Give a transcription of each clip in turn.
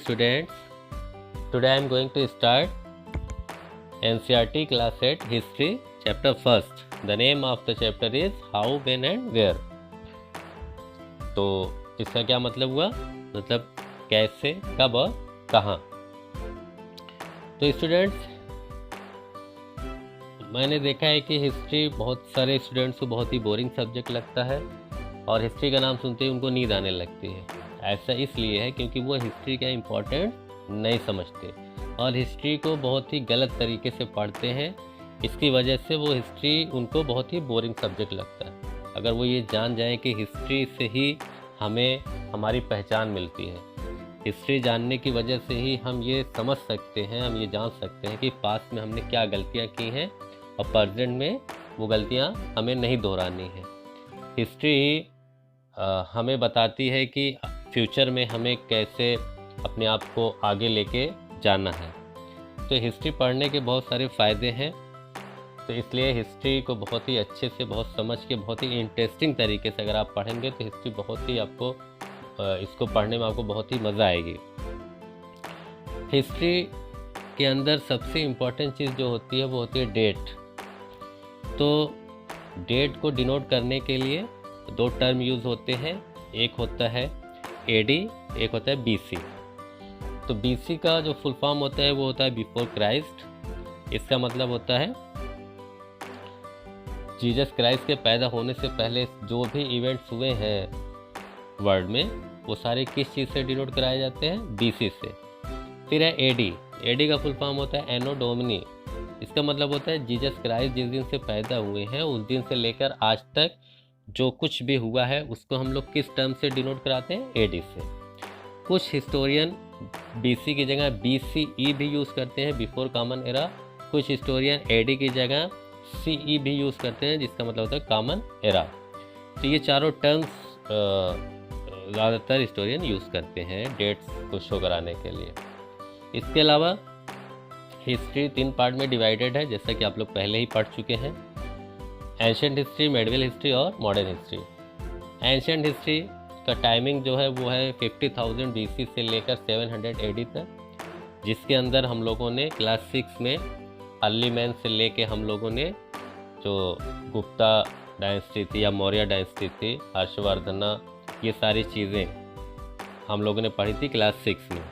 students, today I am going to start NCERT class 8 history chapter 1st. The name of the chapter is how, when and where. तो इसका क्या मतलब हुआ, मतलब कैसे, कब और कहाँ। तो स्टूडेंट्स, मैंने देखा है कि हिस्ट्री बहुत सारे स्टूडेंट्स को बहुत ही बोरिंग सब्जेक्ट लगता है और हिस्ट्री का नाम सुनते ही उनको नींद आने लगती है। ऐसा इसलिए है क्योंकि वो हिस्ट्री का इम्पोर्टेंस नहीं समझते और हिस्ट्री को बहुत ही गलत तरीके से पढ़ते हैं। इसकी वजह से वो हिस्ट्री उनको बहुत ही बोरिंग सब्जेक्ट लगता है। अगर वो ये जान जाएं कि हिस्ट्री से ही हमें हमारी पहचान मिलती है, हिस्ट्री जानने की वजह से ही हम ये समझ सकते हैं, हम ये जान सकते हैं कि पास्ट में हमने क्या गलतियाँ की हैं और प्रेजेंट में वो गलतियाँ हमें नहीं दोहरानी है। हिस्ट्री हमें बताती है कि फ्यूचर में हमें कैसे अपने आप को आगे लेके जाना है। तो हिस्ट्री पढ़ने के बहुत सारे फ़ायदे हैं, तो इसलिए हिस्ट्री को बहुत ही अच्छे से, बहुत समझ के, बहुत ही इंटरेस्टिंग तरीके से अगर आप पढ़ेंगे तो हिस्ट्री बहुत ही आपको इसको पढ़ने में आपको बहुत ही मज़ा आएगी। हिस्ट्री के अंदर सबसे इम्पॉर्टेंट चीज़ जो होती है वो होती है डेट। तो डेट को डिनोट करने के लिए दो टर्म यूज़ होते हैं, एक होता है एडी, एक होता है बीसी। तो बीसी का जो फुल फॉर्म होता है वो होता है बिफोर क्राइस्ट। इसका मतलब होता है जीसस क्राइस्ट के पैदा होने से पहले जो भी इवेंट्स हुए हैं वर्ल्ड में वो सारे किस चीज़ से डिनोट कराए जाते हैं, बीसी से। फिर है एडी। एडी का फुल फॉर्म होता है एनो डोमिनी। इसका मतलब होता है जीसस क्राइस्ट जिस दिन से पैदा हुए हैं उस दिन से लेकर आज तक जो कुछ भी हुआ है उसको हम लोग किस टर्म से डिनोट कराते हैं, एडी से। कुछ हिस्टोरियन बीसी की जगह बीसीई भी यूज़ करते हैं, बिफोर कॉमन एरा। कुछ हिस्टोरियन एडी की जगह सीई भी यूज़ करते हैं, जिसका मतलब होता है कॉमन एरा। तो ये चारों टर्म्स ज़्यादातर हिस्टोरियन यूज़ करते हैं डेट्स को शो कराने के लिए। इसके अलावा हिस्ट्री 3 पार्ट में डिवाइडेड है, जैसा कि आप लोग पहले ही पढ़ चुके हैं। एंशिएंट हिस्ट्री, मेडिवल हिस्ट्री और मॉडर्न हिस्ट्री। एंशिएंट हिस्ट्री का टाइमिंग जो है वो है 50,000 BC से लेकर 700 AD तक, जिसके अंदर हम लोगों ने क्लास 6 में अर्ली मैन से लेके हम लोगों ने जो गुप्ता डायनेस्टी थी या मौर्य डायनेस्टी थी, हर्षवर्धना, ये सारी चीज़ें हम लोगों ने पढ़ी थी क्लास 6 में।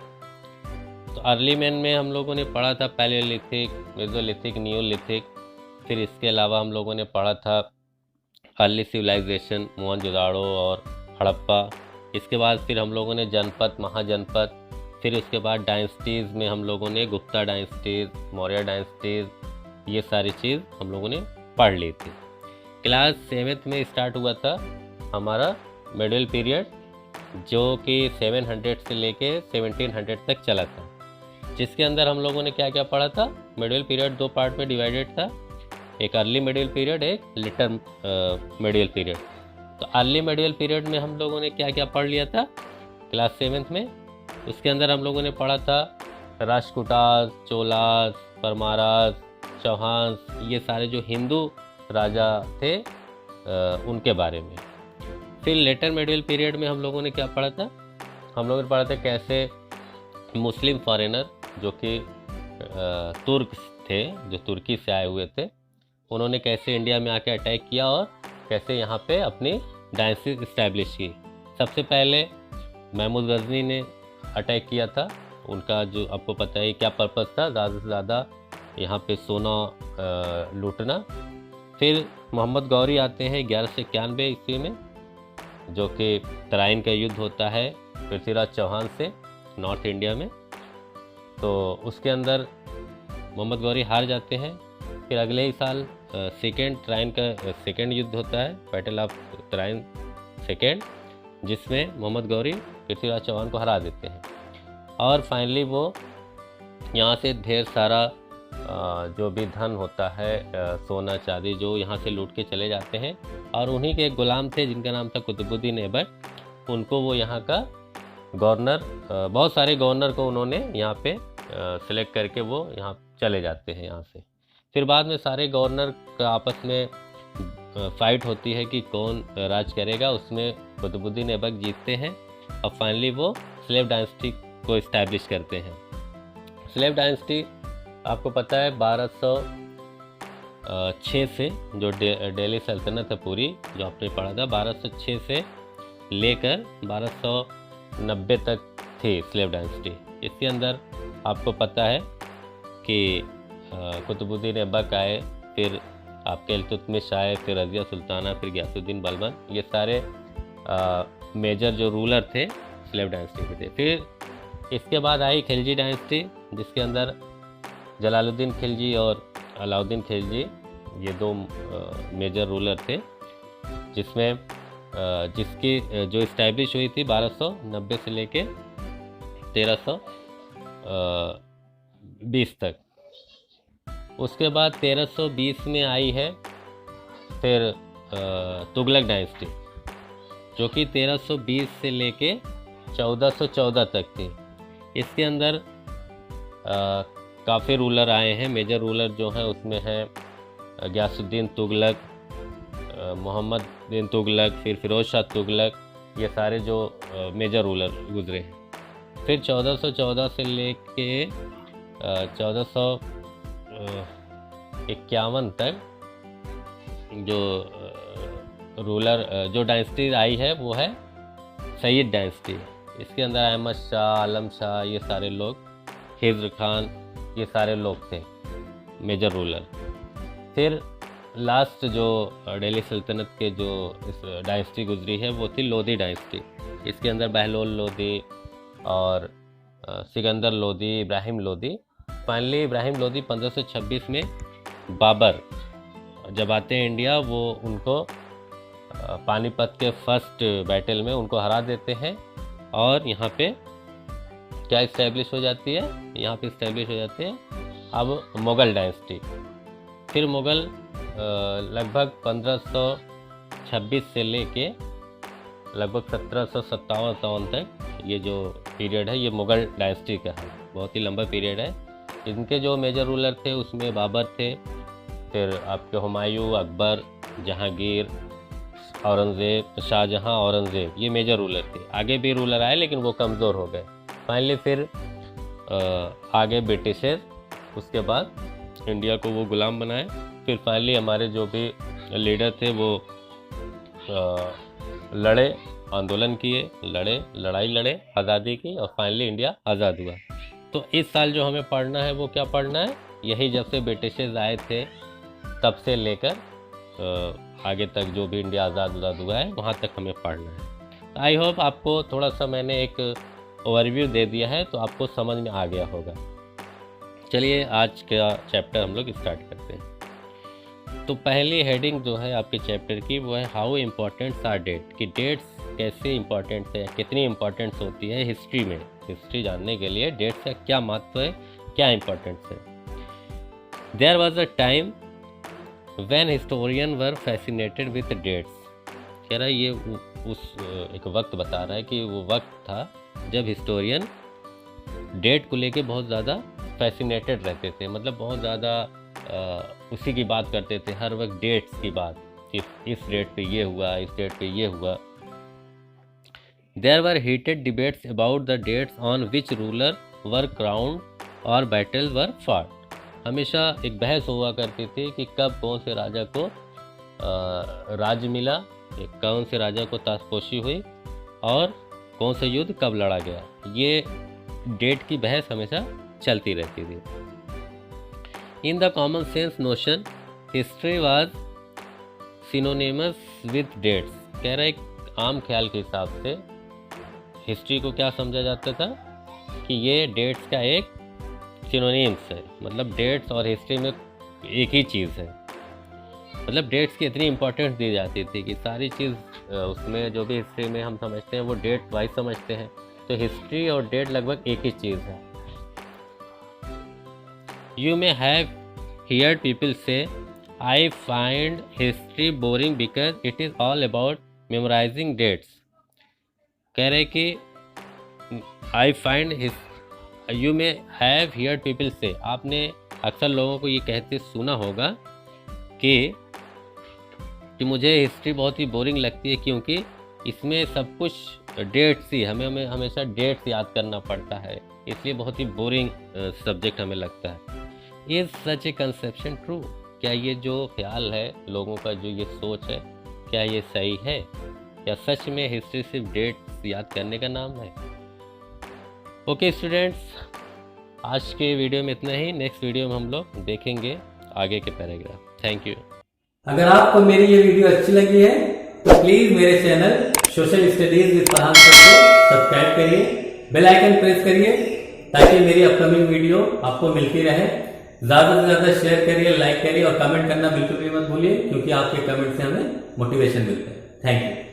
तो अर्ली मैन में हम लोगों ने पढ़ा था पैलेओलिथिक, मेसोलिथिक, नियोलिथिक। फिर इसके अलावा हम लोगों ने पढ़ा था अर्ली सिविलाइजेशन, मोहनजोदाड़ो और हड़प्पा। इसके बाद फिर हम लोगों ने जनपद, महाजनपद। फिर उसके बाद डायनेस्टीज़ में हम लोगों ने गुप्ता डायनेस्टीज़, मौर्य डायनेस्टीज़, ये सारी चीज़ हम लोगों ने पढ़ ली थी। क्लास 7th में स्टार्ट हुआ था हमारा मिडिल पीरियड, जो कि 700 से लेके 1700 तक चला था, जिसके अंदर हम लोगों ने क्या क्या पढ़ा था। मिडिल पीरियड 2 पार्ट में डिवाइडेड था, एक अर्ली मिडिल पीरियड, एक लेटर मिडिल पीरियड। तो अर्ली मिडिल पीरियड में हम लोगों ने क्या क्या पढ़ लिया था क्लास 7th में। उसके अंदर हम लोगों ने पढ़ा था राष्ट्रकूटास, चोलास, परमारास, चौहान, ये सारे जो हिंदू राजा थे उनके बारे में। फिर लेटर मिडिल पीरियड में हम लोगों ने क्या पढ़ा था, हम लोगों ने पढ़ा था कैसे मुस्लिम फॉरेनर जो कि तुर्क थे, जो तुर्की से आए हुए थे, उन्होंने कैसे इंडिया में आके अटैक किया और कैसे यहाँ पे अपनी डायनेस्टी इस्टेब्लिश की। सबसे पहले महमूद गजनी ने अटैक किया था। उनका जो आपको पता है क्या पर्पस था, ज़्यादा से ज़्यादा यहाँ पे सोना लूटना। फिर मोहम्मद गौरी आते हैं 1191 ईस्वी में, जो कि तराइन का युद्ध होता है पृथ्वीराज चौहान से नॉर्थ इंडिया में। तो उसके अंदर मोहम्मद गौरी हार जाते हैं। फिर अगले ही साल तराइन का सेकेंड युद्ध होता है, बैटल ऑफ तराइन सेकेंड, जिसमें मोहम्मद गौरी पृथ्वीराज चौहान को हरा देते हैं। और फाइनली वो यहाँ से ढेर सारा जो भी धन होता है, सोना चांदी, जो यहाँ से लूट के चले जाते हैं। और उन्हीं के एक गुलाम थे जिनका नाम था कुतुबुद्दीन ऐबक, उनको वो यहाँ का गवर्नर, बहुत सारे गवर्नर को उन्होंने यहाँ पे सेलेक्ट करके वो यहाँ चले जाते हैं यहाँ से। फिर बाद में सारे गवर्नर का आपस में फाइट होती है कि कौन राज करेगा। उसमें कुतुबुद्दीन ऐबक जीतते हैं और फाइनली वो स्लेव डायनेस्टी को इस्टेब्लिश करते हैं। स्लेव डायनेस्टी आपको पता है 1206 से जो दिल्ली सल्तनत है पूरी, जो आपने पढ़ा था, 1206 से लेकर 1290 तक थी स्लेव डायनेस्टी। इसके अंदर आपको पता है कि कुतुबुद्दीन ऐबक आए, फिर आपके इल्तुतमिश आए, फिर रज़िया सुल्ताना, फिर गियासुद्दीन बलबन, ये सारे मेजर जो रूलर थे स्लेव डायनेस्टी के थे। फिर इसके बाद आई खिलजी डायनेस्टी, जिसके अंदर जलालुद्दीन खिलजी और अलाउद्दीन खिलजी ये दो मेजर रूलर थे, जिसमें जिसकी जो इस्टेब्लिश हुई थी 1290 से लेके 1320 तक। उसके बाद 1320 में आई है फिर तुगलक डायनेस्टी, जो कि 1320 से लेके 1414 तक थी। इसके अंदर काफ़ी रूलर आए हैं। मेजर रूलर जो हैं उसमें हैं गियासुद्दीन तुगलक, मोहम्मद बिन तुगलक, फिर फिरोज शाह तुगलक, ये सारे जो मेजर रूलर गुजरे हैं। फिर 1414 से लेके 1451 तक जो रूलर जो डायनेस्टी आई है वो है सैयद डायनेस्टी। इसके अंदर अहमद शाह, आलम शाह, ये सारे लोग, खिज़्र खान, ये सारे लोग थे मेजर रूलर। फिर लास्ट जो दिल्ली सल्तनत के जो इस डायनेस्टी गुजरी है वो थी लोधी डायनेस्टी। इसके अंदर बहलोल लोधी और सिकंदर लोधी, इब्राहिम लोधी। फाइनली इब्राहिम लोधी 1526 में बाबर जब आते हैं इंडिया, वो उनको पानीपत के फर्स्ट बैटल में उनको हरा देते हैं और यहाँ पे क्या इस्टेब्लिश हो जाती है, यहाँ पे इस्टेब्लिश हो जाती है अब मुग़ल डायनेस्टी। फिर मुग़ल लगभग 1526 से लेके लगभग 1757 तक ये जो पीरियड है ये मुग़ल डायनेस्टी का है, बहुत ही लंबा पीरियड है। इनके जो मेजर रूलर थे उसमें बाबर थे, फिर आपके हुमायूं, अकबर, जहांगीर, औरंगज़ेब, शाहजहां, औरंगज़ेब, ये मेजर रूलर थे। आगे भी रूलर आए लेकिन वो कमज़ोर हो गए। फाइनली फिर आगे ब्रिटिशर्स, उसके बाद इंडिया को वो गुलाम बनाए। फिर फाइनली हमारे जो भी लीडर थे वो लड़े, आंदोलन किए, लड़ाई लड़े, आज़ादी की, और फाइनली इंडिया आज़ाद हुआ। तो इस साल जो हमें पढ़ना है वो क्या पढ़ना है, यही जब से ब्रिटिशर्स आए थे तब से लेकर आगे तक जो भी इंडिया आज़ाद हुआ है वहाँ तक हमें पढ़ना है। आई होप आपको थोड़ा सा मैंने एक ओवरव्यू दे दिया है तो आपको समझ में आ गया होगा। चलिए आज का चैप्टर हम लोग स्टार्ट करते हैं। तो पहली हेडिंग जो है आपके चैप्टर की वो है हाउ इम्पोर्टेंट्स आर डेट, कि डेट्स कैसे इम्पोर्टेंट है, कितनी इम्पोर्टेंस होती है हिस्ट्री में। हिस्ट्री जानने के लिए डेट्स का क्या महत्व है, क्या इम्पोर्टेंस है। There was a time when historian were fascinated with dates. कह रहा है ये उस एक वक्त बता रहा है कि वो वक्त था जब हिस्टोरियन डेट को लेके बहुत ज़्यादा फैसिनेटेड रहते थे, मतलब बहुत ज़्यादा उसी की बात करते थे, हर वक्त डेट्स की बात, कि इस डेट पे ये हुआ, इस डेट पे ये हुआ। There were heated debates about the dates on which ruler were crowned और बैटल वर fought। हमेशा एक बहस हुआ करती थी कि कब कौन से राजा को राज्य मिला, कौन से राजा को ताजपोशी हुई और कौन सा युद्ध कब लड़ा गया। ये डेट की बहस हमेशा चलती रहती थी। In the common sense notion history was synonymous with dates. कह रहा है एक आम ख्याल के हिसाब से हिस्ट्री को क्या समझा जाता था कि ये डेट्स का एक सिनोनिम्स है, मतलब डेट्स और हिस्ट्री में एक ही चीज़ है। मतलब डेट्स की इतनी इम्पोर्टेंस दी जाती थी कि सारी चीज़ उसमें जो भी हिस्ट्री में हम समझते हैं वो डेट वाइज समझते हैं, तो हिस्ट्री और डेट लगभग एक ही चीज़ है। You may have heard people से I find history boring because it is all about memorizing dates. कह रहे कि I find you may have heard people से, आपने अक्सर लोगों को ये कहते सुना होगा कि मुझे हिस्ट्री बहुत ही बोरिंग लगती है क्योंकि इसमें सब कुछ डेट्स ही हमें हमेशा डेट्स याद करना पड़ता है, इसलिए बहुत ही बोरिंग सब्जेक्ट हमें लगता है। Is such A conception true? क्या ये जो ख्याल है लोगों का, जो ये सोच है, क्या ये सही है? क्या सच में हिस्ट्री सिर्फ डेट्स याद करने का नाम है? ओके स्टूडेंट्स, आज के वीडियो में इतना ही। नेक्स्ट वीडियो में हम लोग देखेंगे आगे के पैराग्राफ। Thank you. अगर आपको मेरी ये वीडियो अच्छी लगी है तो प्लीज मेरे channel social studies with Farhan sir को सब्सक्राइब करिए, बेल आइकन प्रेस करिए ताकि मेरी अपकमिंग वीडियो आपको मिलती रहे। ज्यादा से ज्यादा शेयर करिए, लाइक करिए और कमेंट करना बिल्कुल भी मत भूलिए, क्योंकि आपके कमेंट से हमें मोटिवेशन मिलता है। Thank you.